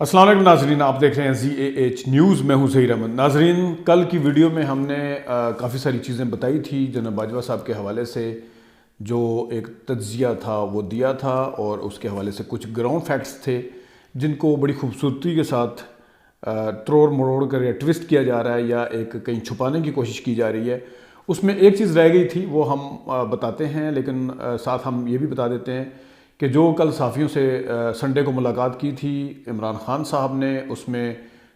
السلام علیکم ناظرین، آپ دیکھ رہے ہیں ZAH نیوز. میں ہوں ظہیر احمد. ناظرین، کل کی ویڈیو میں ہم نے کافی ساری چیزیں بتائی تھی جناب باجوہ صاحب کے حوالے سے. جو ایک تجزیہ تھا وہ دیا تھا اور اس کے حوالے سے کچھ گراؤنڈ فیکٹس تھے جن کو بڑی خوبصورتی کے ساتھ تروڑ مروڑ کر یا ٹوسٹ کیا جا رہا ہے یا ایک کہیں چھپانے کی کوشش کی جا رہی ہے. اس میں ایک چیز رہ گئی تھی، وہ ہم بتاتے ہیں، لیکن ساتھ ہم یہ بھی بتا دیتے ہیں کہ جو کل صحافیوں سے سنڈے کو ملاقات کی تھی عمران خان صاحب نے، اس میں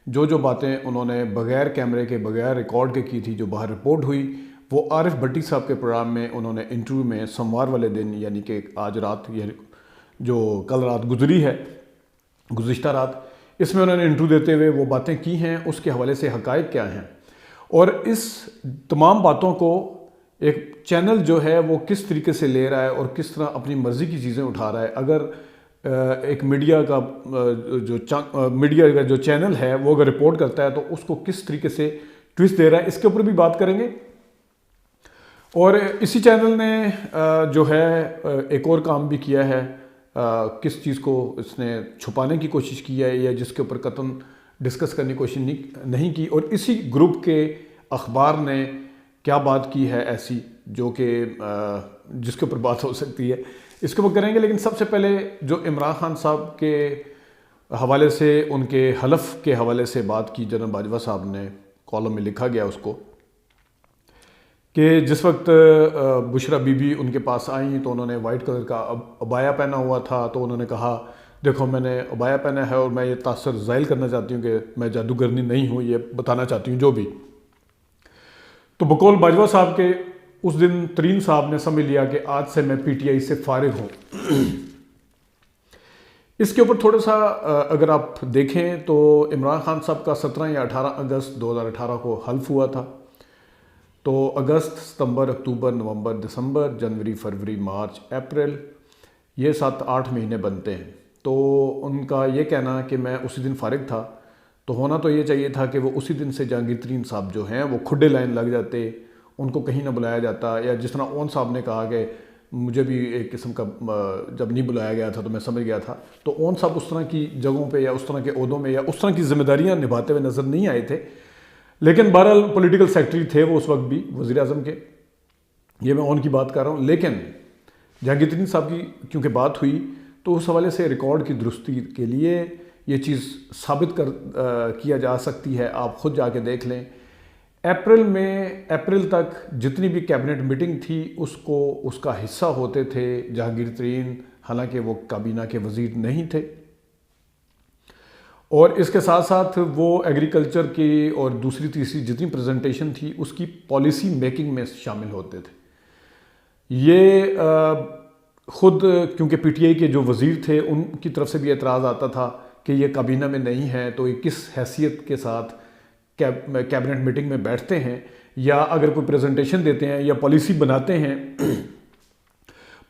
جو باتیں انہوں نے بغیر کیمرے کے بغیر ریکارڈ کے کی تھی، جو باہر رپورٹ ہوئی، وہ عارف بھٹی صاحب کے پروگرام میں انہوں نے انٹرویو میں سوموار والے دن، یعنی کہ آج رات، جو کل رات گزری ہے، گزشتہ رات، اس میں انہوں نے انٹرویو دیتے ہوئے وہ باتیں کی ہیں. اس کے حوالے سے حقائق کیا ہیں اور اس تمام باتوں کو ایک چینل جو ہے وہ کس طریقے سے لے رہا ہے اور کس طرح اپنی مرضی کی چیزیں اٹھا رہا ہے. اگر ایک میڈیا کا جو چینل ہے وہ اگر رپورٹ کرتا ہے تو اس کو کس طریقے سے ٹویسٹ دے رہا ہے، اس کے اوپر بھی بات کریں گے. اور اسی چینل نے جو ہے ایک اور کام بھی کیا ہے، کس چیز کو اس نے چھپانے کی کوشش کی ہے یا جس کے اوپر قطعاً ڈسکس کرنے کی کوشش نہیں کی. اور اسی گروپ کے اخبار نے کیا بات کی ہے ایسی جو کہ جس کے اوپر بات ہو سکتی ہے، اس کے اوپر کریں گے. لیکن سب سے پہلے جو عمران خان صاحب کے حوالے سے، ان کے حلف کے حوالے سے بات کی جناب باجوہ صاحب نے، کالم میں لکھا گیا اس کو کہ جس وقت بشرا بی بی ان کے پاس آئیں تو انہوں نے وائٹ کلر کا عبایا پہنا ہوا تھا. تو انہوں نے کہا، دیکھو میں نے عبایا پہنا ہے اور میں یہ تاثر ظاہر کرنا چاہتی ہوں کہ میں جادوگرنی نہیں ہوں، یہ بتانا چاہتی ہوں جو بھی. تو بقول باجوہ صاحب کے اس دن ترین صاحب نے سمجھ لیا کہ آج سے میں PTI سے فارغ ہوں. اس کے اوپر تھوڑا سا اگر آپ دیکھیں تو عمران خان صاحب کا 17 یا 18 اگست 2018 کو حلف ہوا تھا. تو اگست، ستمبر، اکتوبر، نومبر، دسمبر، جنوری، فروری، مارچ، اپریل، یہ 7-8 مہینے بنتے ہیں. تو ان کا یہ کہنا کہ میں اسی دن فارغ تھا، تو ہونا تو یہ چاہیے تھا کہ وہ اسی دن سے جہانگیر ترین صاحب جو ہیں وہ کھڈے لائن لگ جاتے، ان کو کہیں نہ بلایا جاتا. یا جس طرح اون صاحب نے کہا کہ مجھے بھی ایک قسم کا جب نہیں بلایا گیا تھا تو میں سمجھ گیا تھا، تو اون صاحب اس طرح کی جگہوں پہ یا اس طرح کے عہدوں میں یا اس طرح کی ذمہ داریاں نبھاتے ہوئے نظر نہیں آئے تھے. لیکن بہرحال پولیٹیکل سیکرٹری تھے وہ اس وقت بھی وزیر اعظم کے. یہ میں اون کی بات کر رہا ہوں. لیکن جہانگیر ترین صاحب کی کیونکہ بات ہوئی تو اس حوالے سے ریکارڈ کی درستی کے لیے یہ چیز ثابت کیا جا سکتی ہے. آپ خود جا کے دیکھ لیں. اپریل تک جتنی بھی کیبنٹ میٹنگ تھی اس کا حصہ ہوتے تھے جہانگیر ترین، حالانکہ وہ کابینہ کے وزیر نہیں تھے. اور اس کے ساتھ ساتھ وہ ایگریکلچر کی اور دوسری تیسری جتنی پریزنٹیشن تھی اس کی پالیسی میکنگ میں شامل ہوتے تھے. یہ خود کیونکہ PTI کے جو وزیر تھے ان کی طرف سے بھی اعتراض آتا تھا کہ یہ کابینہ میں نہیں ہے تو یہ کس حیثیت کے ساتھ کیبنٹ میٹنگ میں بیٹھتے ہیں، یا اگر کوئی پریزنٹیشن دیتے ہیں یا پالیسی بناتے ہیں،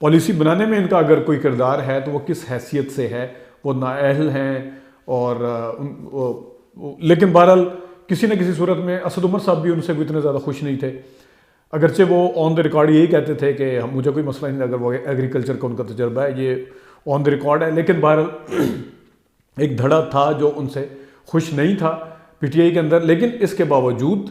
پالیسی بنانے میں ان کا اگر کوئی کردار ہے تو وہ کس حیثیت سے ہے، وہ نااہل ہیں. اور لیکن بہرحال کسی نہ کسی صورت میں اسد عمر صاحب بھی ان سے اتنے زیادہ خوش نہیں تھے، اگرچہ وہ آن دی ریکارڈ یہی کہتے تھے کہ مجھے کوئی مسئلہ نہیں اگر وہ ایگریکلچر کا ان کا تجربہ ہے، یہ آن دی ریکارڈ ہے. لیکن بہرحال ایک دھڑا تھا جو ان سے خوش نہیں تھا PTI کے اندر. لیکن اس کے باوجود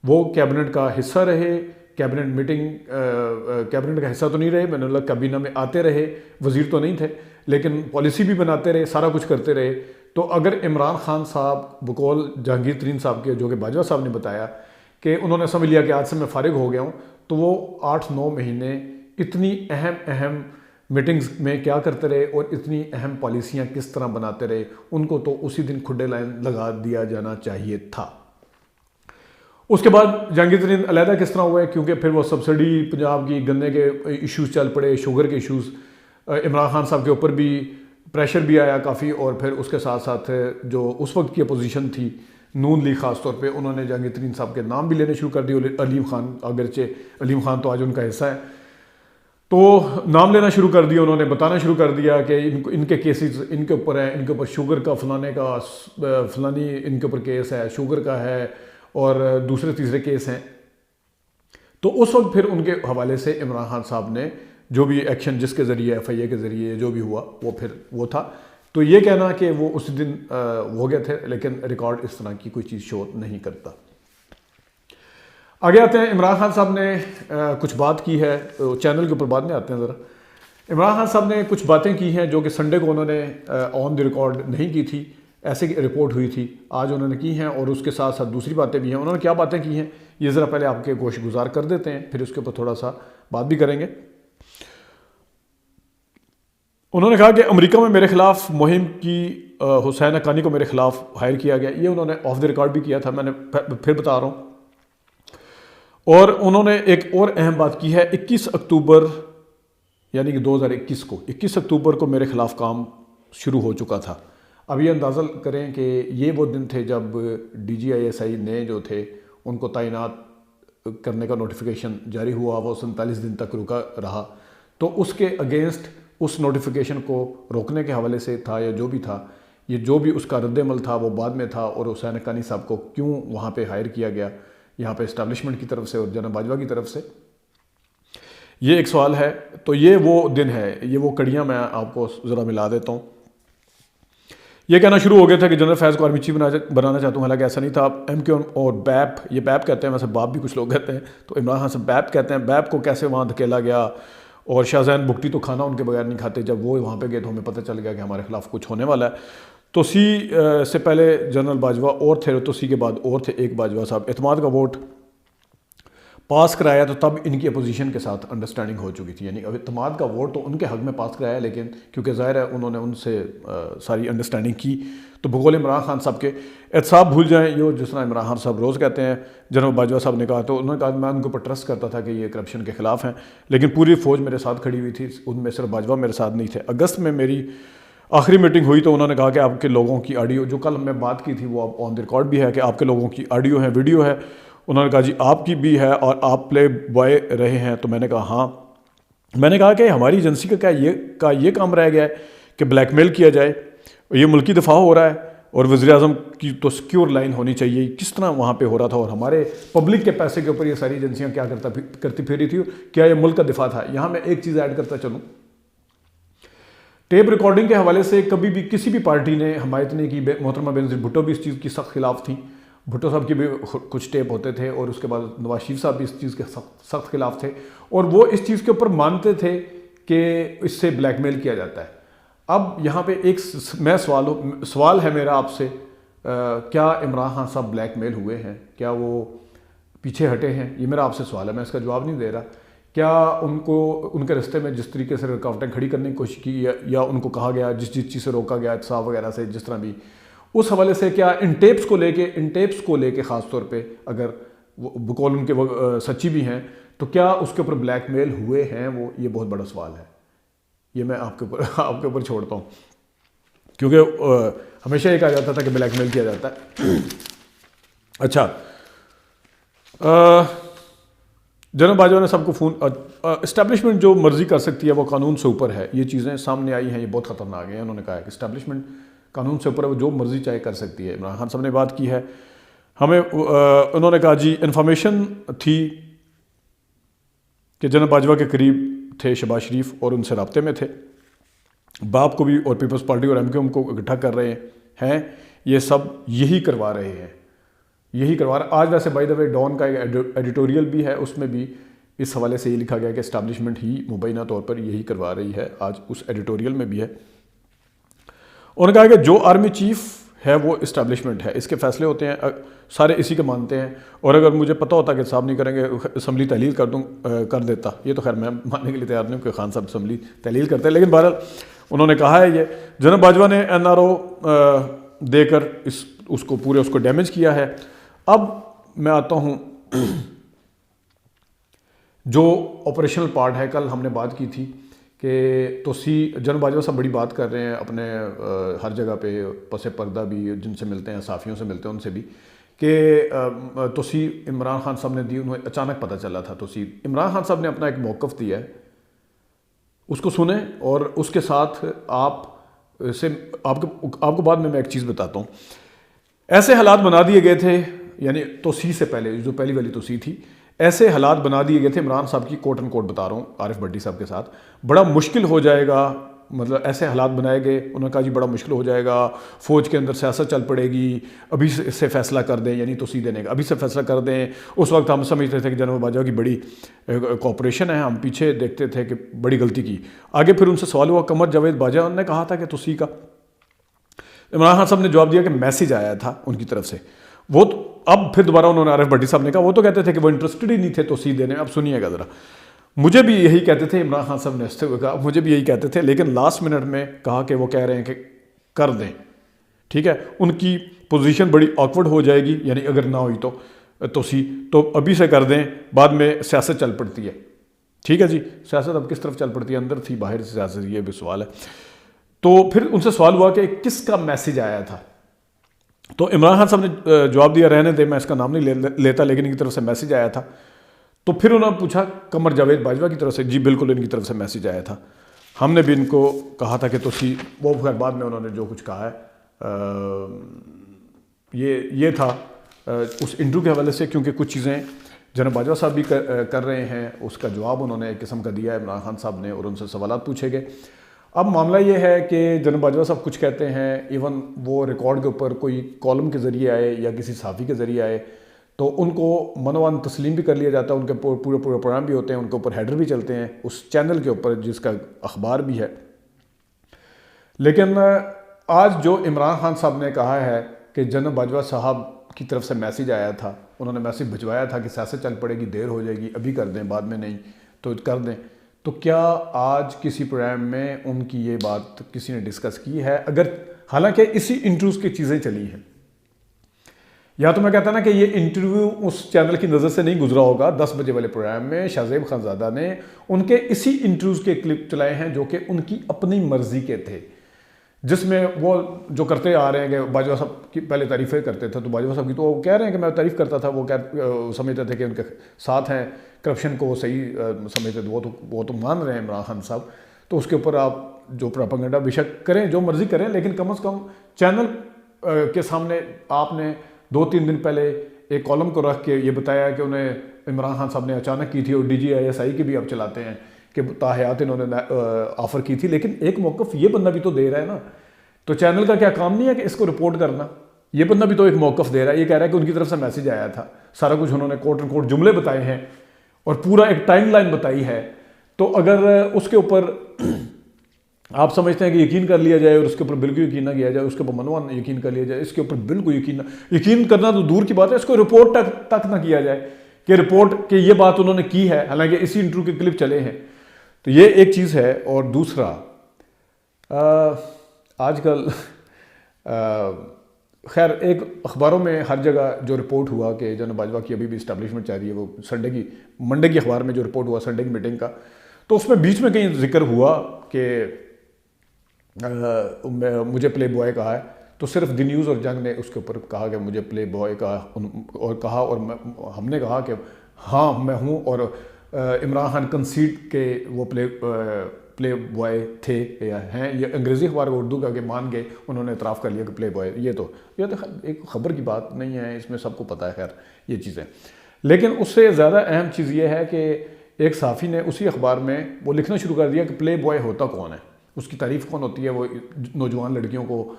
وہ کیبنٹ کا حصہ رہے. کیبنٹ کا حصہ تو نہیں رہے، میں نے اللہ کابینہ میں آتے رہے، وزیر تو نہیں تھے لیکن پالیسی بھی بناتے رہے، سارا کچھ کرتے رہے. تو اگر عمران خان صاحب بقول جہانگیر ترین صاحب کے، جو کہ باجوہ صاحب نے بتایا کہ انہوں نے سمجھ لیا کہ آج سے میں فارغ ہو گیا ہوں، تو وہ 8-9 مہینے اتنی اہم میٹنگز میں کیا کرتے رہے اور اتنی اہم پالیسیاں کس طرح بناتے رہے. ان کو تو اسی دن کھڈے لائن لگا دیا جانا چاہیے تھا. اس کے بعد جہانگیر ترین علیحدہ کس طرح ہوئے، کیونکہ پھر وہ سبسڈی پنجاب کی گنے کے ایشوز چل پڑے، شوگر کے ایشوز، عمران خان صاحب کے اوپر بھی پریشر بھی آیا کافی. اور پھر اس کے ساتھ ساتھ جو اس وقت کی اپوزیشن تھی نون لیگ خاص طور پہ، انہوں نے جہانگیر ترین صاحب کے نام بھی لینے شروع کر دیے. علیم خان، اگرچہ علیم خان تو آج ان کا حصہ ہے، تو نام لینا شروع کر دیا. انہوں نے بتانا شروع کر دیا کہ ان کے کیسز ان کے اوپر ہیں، ان کے اوپر شوگر کا فلانی ان کے اوپر کیس ہے، شوگر کا ہے اور دوسرے تیسرے کیس ہیں. تو اس وقت پھر ان کے حوالے سے عمران خان صاحب نے جو بھی ایکشن جس کے ذریعے FIA کے ذریعے جو بھی ہوا وہ پھر وہ تھا تو یہ کہنا کہ وہ اس دن ہو گئے تھے، لیکن ریکارڈ اس طرح کی کوئی چیز شو نہیں کرتا۔ آگے آتے ہیں، عمران خان صاحب نے کچھ بات کی ہے، چینل کے اوپر بعد میں آتے ہیں ذرا۔ عمران خان صاحب نے کچھ باتیں کی ہیں جو کہ سنڈے کو انہوں نے آن دی ریکارڈ نہیں کی تھی، ایسے کی رپورٹ ہوئی تھی، آج انہوں نے کی ہیں، اور اس کے ساتھ ساتھ دوسری باتیں بھی ہیں۔ انہوں نے کیا باتیں کی ہیں یہ ذرا پہلے آپ کے گوش گزار کر دیتے ہیں، پھر اس کے اوپر تھوڑا سا بات بھی کریں گے۔ انہوں نے کہا کہ امریکہ میں میرے خلاف مہم کی حسین حقانی کو میرے خلاف ہائر کیا گیا، یہ انہوں نے آف دی ریکارڈ بھی کیا تھا، میں نے پھر بتا رہا ہوں۔ اور انہوں نے ایک اور اہم بات کی ہے، 21 اکتوبر یعنی کہ 2021 کو 21 اکتوبر کو میرے خلاف کام شروع ہو چکا تھا۔ اب یہ اندازہ کریں کہ یہ وہ دن تھے جب DGISI نے جو تھے ان کو تعینات کرنے کا نوٹیفیکیشن جاری ہوا، وہ 47 دن تک رکا رہا، تو اس کے اگینسٹ اس نوٹیفیکیشن کو روکنے کے حوالے سے تھا یا جو بھی تھا، یہ جو بھی اس کا رد عمل تھا وہ بعد میں تھا۔ اور حسین حقانی صاحب کو کیوں وہاں پہ ہائر کیا گیا، یہاں پہ اسٹیبلشمنٹ کی طرف سے اور جناب باجوہ کی طرف سے، یہ ایک سوال ہے۔ تو یہ وہ دن ہے، یہ وہ کڑیاں میں آپ کو ذرا ملا دیتا ہوں۔ یہ کہنا شروع ہو گیا تھا کہ جنرل فیض کو آرمی چیف بنانا چاہتا ہوں، حالانکہ ایسا نہیں تھا۔ MK اور بیپ، یہ بیپ کہتے ہیں، ویسے باپ بھی کچھ لوگ کہتے ہیں، تو عمران خان سے بیپ کہتے ہیں، بیپ کو کیسے وہاں دھکیلا گیا، اور شاہ زین بگٹی تو کھانا ان کے بغیر نہیں کھاتے، جب وہ وہاں پہ گئے تو ہمیں پتہ چل گیا کہ ہمارے خلاف کچھ ہونے والا ہے۔ تو سی سے پہلے جنرل باجوہ اور تھے، تو سی کے بعد اور تھے ایک باجوہ صاحب، اعتماد کا ووٹ پاس کرایا تو تب ان کی اپوزیشن کے ساتھ انڈرسٹینڈنگ ہو چکی تھی، یعنی اعتماد کا ووٹ تو ان کے حق میں پاس کرایا، لیکن کیونکہ ظاہر ہے انہوں نے ان سے ساری انڈرسٹینڈنگ کی۔ تو بقول عمران خان صاحب کے احتساب بھول جائیں، یہ جس طرح عمران خان صاحب روز کہتے ہیں، جنرل باجوہ صاحب نے کہا، تو انہوں نے کہا میں ان کے اوپر ٹرسٹ کرتا تھا کہ یہ کرپشن کے خلاف ہیں، لیکن پوری فوج میرے ساتھ کھڑی ہوئی تھی، ان میں صرف باجوہ میرے ساتھ نہیں تھے۔ اگست میں میری آخری میٹنگ ہوئی تو انہوں نے کہا کہ آپ کے لوگوں کی آڈیو، جو کل ہم نے بات کی تھی وہ اب آن دی ریکارڈ بھی ہے، کہ آپ کے لوگوں کی آڈیو ہے، ویڈیو ہے۔ انہوں نے کہا جی آپ کی بھی ہے اور آپ پلے بوائے رہے ہیں، تو میں نے کہا ہاں۔ میں نے کہا کہ ہماری ایجنسی کا یہ کام رہ گیا ہے کہ بلیک میل کیا جائے، یہ ملکی دفاع ہو رہا ہے، اور وزیر اعظم کی تو سیکیور لائن ہونی چاہیے، کس طرح وہاں پہ ہو رہا تھا، اور ہمارے پبلک کے پیسے کے اوپر یہ ساری ایجنسیاں کیا کرتی پھر رہی تھی، کیا یہ ملک کا دفاع تھا۔ یہاں میں ایک چیز ایڈ کرتا چلوں، ٹیپ ریکارڈنگ کے حوالے سے کبھی بھی کسی بھی پارٹی نے حمایت نہیں کی۔ محترمہ بینظیر بھٹو بھی اس چیز کی سخت خلاف تھیں، بھٹو صاحب کی بھی کچھ ٹیپ ہوتے تھے، اور اس کے بعد نواز شریف صاحب بھی اس چیز کے سخت خلاف تھے، اور وہ اس چیز کے اوپر مانتے تھے کہ اس سے بلیک میل کیا جاتا ہے۔ اب یہاں پہ ایک سوال ہے میرا آپ سے، کیا عمران خان صاحب بلیک میل ہوئے ہیں؟ کیا وہ پیچھے ہٹے ہیں؟ یہ میرا آپ سے سوال ہے، میں اس کا جواب نہیں دے رہا۔ کیا ان کو ان کے راستے میں جس طریقے سے رکاوٹیں کھڑی کرنے کی کوشش کی، یا ان کو کہا گیا جس چیز سے روکا گیا احتساب وغیرہ سے، جس طرح بھی اس حوالے سے، کیا ان ٹیپس کو لے کے خاص طور پہ اگر بقول ان کے وہ سچی بھی ہیں، تو کیا اس کے اوپر بلیک میل ہوئے ہیں؟ وہ یہ بہت بڑا سوال ہے، یہ میں آپ کے اوپر چھوڑتا ہوں، کیونکہ ہمیشہ یہ کہا جاتا تھا کہ بلیک میل کیا جاتا ہے۔ اچھا، جنرل باجوہ نے سب کو فون، اسٹیبلشمنٹ جو مرضی کر سکتی ہے وہ قانون سے اوپر ہے، یہ چیزیں سامنے آئی ہیں، یہ بہت خطرناک ہیں۔ انہوں نے کہا ہے کہ اسٹیبلشمنٹ قانون سے اوپر ہے، وہ جو مرضی چاہے کر سکتی ہے۔ عمران خان صاحب نے بات کی ہے، ہمیں انہوں نے کہا جی انفارمیشن تھی کہ جنرل باجوہ کے قریب تھے شہباز شریف اور ان سے رابطے میں تھے، باپ کو بھی اور پیپلز پارٹی اور MK کو اکٹھا کر رہے ہیں، یہ سب یہی کروا رہے ہیں، یہی کروا رہا۔ آج ویسے بائی دا وے ڈان کا ایک ایڈیٹوریل بھی ہے، اس میں بھی اس حوالے سے یہ لکھا گیا کہ اسٹیبلشمنٹ ہی مبینہ طور پر یہی کروا رہی ہے، آج اس ایڈیٹوریل میں بھی ہے۔ انہوں نے کہا کہ جو آرمی چیف ہے وہ اسٹیبلشمنٹ ہے، اس کے فیصلے ہوتے ہیں، سارے اسی کے مانتے ہیں، اور اگر مجھے پتہ ہوتا کہ صاحب نہیں کریں گے اسمبلی تحلیل کر دیتا، یہ تو خیر میں ماننے کے لیے تیار نہیں ہوں کہ خان صاحب اسمبلی تحلیل کرتے ہیں، لیکن بہرحال انہوں نے کہا ہے یہ جنرل باجوہ نے NRO دے کر اس کو ڈیمیج کیا ہے۔ اب میں آتا ہوں جو آپریشنل پارٹ ہے، کل ہم نے بات کی تھی کہ تو جنرل باجوہ صاحب بڑی بات کر رہے ہیں اپنے ہر جگہ پہ پس پردہ بھی جن سے ملتے ہیں، صحافیوں سے ملتے ہیں، ان سے بھی، کہ عمران خان صاحب نے دی، انہیں اچانک پتہ چلا تھا۔ عمران خان صاحب نے اپنا ایک موقف دیا ہے، اس کو سنیں، اور اس کے ساتھ آپ کو بعد میں ایک چیز بتاتا ہوں۔ ایسے حالات بنا دیے گئے تھے، یعنی توسیع سے پہلے جو پہلی والی توسیع تھی، ایسے حالات بنا دیے گئے تھے عمران صاحب کی، کوٹ اینڈ کوٹ بتا رہا ہوں، عارف بھٹی صاحب کے ساتھ، بڑا مشکل ہو جائے گا مطلب ایسے حالات بنائے گئے، انہوں نے کہا جی بڑا مشکل ہو جائے گا، فوج کے اندر سیاست چل پڑے گی، ابھی سے فیصلہ کر دیں، یعنی توسیع دینے کا، ابھی سے فیصلہ کر دیں۔ اس وقت ہم سمجھتے تھے کہ جنرل باجوہ کی بڑی کوآپریشن ہے، ہم پیچھے دیکھتے تھے کہ بڑی غلطی کی۔ آگے پھر ان سے سوال ہوا قمر جاوید باجوہ نے کہا تھا کہ توسیع کا، عمران خان صاحب نے جواب دیا کہ میسیج آیا تھا ان کی طرف سے۔ وہ اب پھر دوبارہ انہوں نے عارف بھٹی صاحب نے کہا وہ تو کہتے تھے کہ وہ انٹرسٹڈ ہی نہیں تھے توسیع دینے میں۔ اب سنیے گا ذرا، مجھے بھی یہی کہتے تھے، عمران خان صاحب نے ہنستے ہوئے کہا مجھے بھی یہی کہتے تھے، لیکن لاسٹ منٹ میں کہا کہ وہ کہہ رہے ہیں کہ کر دیں، ٹھیک ہے، ان کی پوزیشن بڑی آکورڈ ہو جائے گی، یعنی اگر نہ ہوئی تو توسیع تو ابھی سے کر دیں، بعد میں سیاست چل پڑتی ہے۔ ٹھیک ہے جی، سیاست اب کس طرف چل پڑتی ہے، اندر تھی باہر سیاست، یہ بھی سوال ہے۔ تو پھر ان سے سوال ہوا کہ کس کا میسیج آیا تھا، تو عمران خان صاحب نے جواب دیا رہنے دے، میں اس کا نام نہیں لیتا، لیکن ان کی طرف سے میسیج آیا تھا۔ تو پھر انہوں نے پوچھا قمر جاوید باجوہ کی طرف سے، جی بالکل ان کی طرف سے میسیج آیا تھا، ہم نے بھی ان کو کہا تھا کہ توسیع، وہ خیر بعد میں انہوں نے جو کچھ کہا ہے یہ تھا اس انٹرویو کے حوالے سے، کیونکہ کچھ چیزیں جناب باجوہ صاحب بھی کر رہے ہیں، اس کا جواب انہوں نے ایک قسم کا دیا ہے عمران خان صاحب نے، اور ان سے سوالات پوچھے گئے۔ اب معاملہ یہ ہے کہ جناب باجوہ صاحب کچھ کہتے ہیں، ایون وہ ریکارڈ کے اوپر کوئی کالم کے ذریعے آئے یا کسی صحافی کے ذریعے آئے تو ان کو منوان تسلیم بھی کر لیا جاتا ہے، ان کے پورے پروگرام بھی ہوتے ہیں، ان کے اوپر ہیڈر بھی چلتے ہیں اس چینل کے اوپر جس کا اخبار بھی ہے۔ لیکن آج جو عمران خان صاحب نے کہا ہے کہ جناب باجوہ صاحب کی طرف سے میسیج آیا تھا، انہوں نے میسیج بھجوایا تھا کہ سیاست چل پڑے گی، دیر ہو جائے گی، ابھی کر دیں، بعد میں نہیں تو کر دیں، تو کیا آج کسی پروگرام میں ان کی یہ بات کسی نے ڈسکس کی ہے؟ اگر حالانکہ اسی انٹرویوز کی چیزیں چلی ہیں، یا تو میں کہتا نا کہ یہ انٹرویو اس چینل کی نظر سے نہیں گزرا ہوگا، 10 بجے والے پروگرام میں شاہ زیب خانزادہ نے ان کے اسی انٹرویوز کے کلپ چلائے ہیں جو کہ ان کی اپنی مرضی کے تھے، جس میں وہ جو کرتے آ رہے ہیں کہ باجوہ صاحب کی پہلے تعریفیں کرتے تھے، تو باجوہ صاحب کی تو وہ کہہ رہے ہیں کہ میں تعریف کرتا تھا، وہ سمجھتے تھے کہ ان کے ساتھ ہیں، کرپشن کو صحیح سمجھتے تھے، وہ تو مان رہے ہیں عمران خان صاحب، تو اس کے اوپر آپ جو پروپیگنڈا بے شک کریں، جو مرضی کریں، لیکن کم از کم چینل کے سامنے آپ نے 2-3 دن پہلے ایک کالم کو رکھ کے یہ بتایا کہ انہیں عمران خان صاحب نے اچانک کی تھی، اور DGISI کی بھی آپ چلاتے ہیں کہ تاحیات انہوں نے آفر کی تھی، لیکن ایک موقف یہ بندہ بھی تو دے رہا ہے نا، تو چینل کا کیا کام نہیں ہے کہ اس کو رپورٹ کرنا؟ یہ بندہ بھی تو ایک موقف دے رہا ہے، یہ کہہ رہا ہے کہ ان کی طرف سے میسیج آیا تھا، سارا کچھ انہوں نے کوٹ اینڈ کوٹ جملے بتائے ہیں اور پورا ایک ٹائم لائن بتائی ہے، تو اگر اس کے اوپر آپ سمجھتے ہیں کہ یقین کر لیا جائے اور اس کے اوپر بالکل یقین نہ کیا جائے، اس کے اوپر منوان یقین کر لیا جائے، اس کے اوپر بالکل یقین کرنا تو دور کی بات ہے، اس کو رپورٹ تک نہ کیا جائے کہ رپورٹ کہ یہ بات انہوں نے کی ہے، حالانکہ اسی انٹرویو کے کلپ چلے ہیں، تو یہ ایک چیز ہے۔ اور دوسرا، آج کل خیر ایک اخباروں میں ہر جگہ جو رپورٹ ہوا کہ جناب باجوہ کی ابھی بھی اسٹیبلشمنٹ چاہ رہی ہے، وہ منڈے کی اخبار میں جو رپورٹ ہوا سنڈے کی میٹنگ کا، تو اس میں بیچ میں کہیں ذکر ہوا کہ مجھے پلے بوائے کہا ہے، تو صرف دی نیوز اور جنگ نے اس کے اوپر کہا کہ مجھے پلے بوائے کہا، اور ہم نے کہا کہ ہاں میں ہوں، اور عمران خان کنسیڈ کے وہ پلے بوائے تھے یا ہیں، یہ انگریزی اخبار کو اردو کا کہ مان گئے، انہوں نے اعتراف کر لیا کہ پلے بوائے، یہ تو ایک خبر کی بات نہیں ہے، اس میں سب کو پتہ ہے خیر یہ چیزیں، لیکن اس سے زیادہ اہم چیز یہ ہے کہ ایک صحافی نے اسی اخبار میں وہ لکھنا شروع کر دیا کہ پلے بوائے ہوتا کون ہے، اس کی تعریف کون ہوتی ہے، وہ نوجوان لڑکیوں کو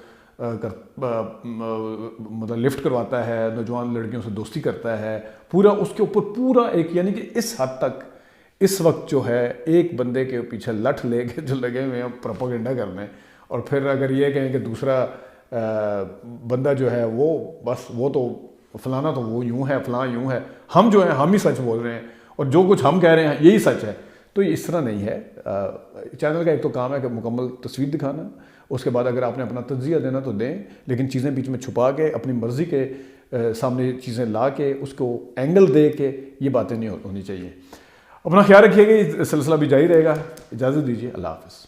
مطلب لفٹ کرواتا ہے، نوجوان لڑکیوں سے دوستی کرتا ہے، پورا اس کے اوپر پورا ایک، یعنی کہ اس حد تک اس وقت جو ہے ایک بندے کے پیچھے لٹھ لے کے جو لگے ہوئے ہیں پروپیگنڈا کرنے، اور پھر اگر یہ کہیں کہ دوسرا بندہ جو ہے وہ بس وہ تو فلانا تو وہ یوں ہے، فلاں یوں ہے، ہم جو ہیں ہم ہی سچ بول رہے ہیں اور جو کچھ ہم کہہ رہے ہیں یہی سچ ہے، تو یہ اس طرح نہیں ہے۔ چینل کا ایک تو کام ہے کہ مکمل تصویر دکھانا، اس کے بعد اگر آپ نے اپنا تجزیہ دینا تو دیں، لیکن چیزیں بیچ میں چھپا کے اپنی مرضی کے سامنے چیزیں لا کے اس کو اینگل دے کے یہ باتیں نہیں ہونی چاہیے۔ اپنا خیال رکھیے گا، یہ سلسلہ بھی جاری رہے گا، اجازت دیجیے، اللہ حافظ۔